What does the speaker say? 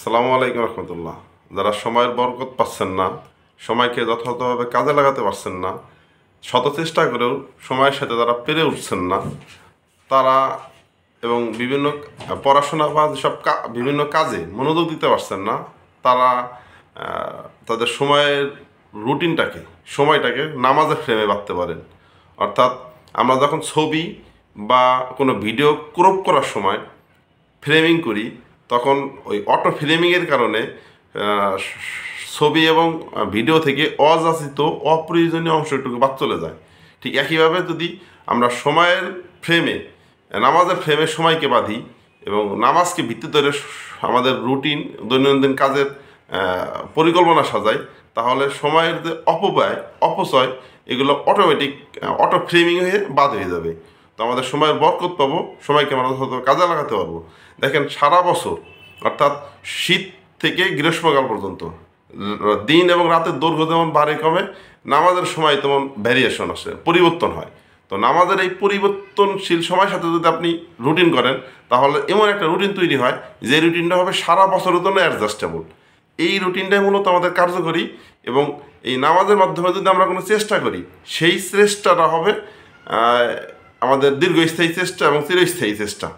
আসসালামু আলাইকুম রহমতুল্লাহ। যারা সময়ের বরকত পাচ্ছেন না, সময়কে যথাযথভাবে কাজে লাগাতে পারছেন না, শত চেষ্টা করেও সময়ের সাথে যারা পেরে উঠছেন না, তারা এবং বিভিন্ন পড়াশোনা বা যেসব বিভিন্ন কাজে মনোযোগ দিতে পারছেন না, তারা তাদের সময়ের রুটিনটাকে সময়টাকে নামাজের ফ্রেমে বাঁধতে পারেন। অর্থাৎ আমরা যখন ছবি বা কোনো ভিডিও ক্রপ করার সময় ফ্রেমিং করি, তখন ওই অটো ফ্রেমিংয়ের কারণে ছবি এবং ভিডিও থেকে অযাচিত অপ্রয়োজনীয় অংশটুকু বাদ চলে যায়। ঠিক একইভাবে যদি আমরা সময়ের ফ্রেমে নামাজের ফ্রেমে সময়কে বাঁধি এবং নামাজকে ভিত্তি ধরে আমাদের রুটিন দৈনন্দিন কাজের পরিকল্পনা সাজাই, তাহলে সময়ের যে অপচয় এগুলো অটোমেটিক অটো ফ্রেমিং হয়ে বাদ হয়ে যাবে। তো আমাদের সময়ের বরকত পাবো, সময়কে আমরা কাজে লাগাতে পারবো। দেখেন, সারা বছর অর্থাৎ শীত থেকে গ্রীষ্মকাল পর্যন্ত দিন এবং রাতের দৈর্ঘ্য যেমন বাড়ে কমে, নামাজের সময় তেমন ভ্যারিয়েশন আসে, পরিবর্তন হয়। তো নামাজের এই পরিবর্তনশীল সময়ের সাথে যদি আপনি রুটিন করেন, তাহলে এমন একটা রুটিন তৈরি হয় যে রুটিনটা হবে সারা বছরের জন্য অ্যাডজাস্টেবল। এই রুটিনটাই মূলত আমাদের কার্যকরী, এবং এই নামাজের মাধ্যমে যদি আমরা কোনো চেষ্টা করি, সেই চেষ্টাটা হবে আমাদের দীর্ঘস্থায়ী চেষ্টা এবং চিরস্থায়ী চেষ্টা।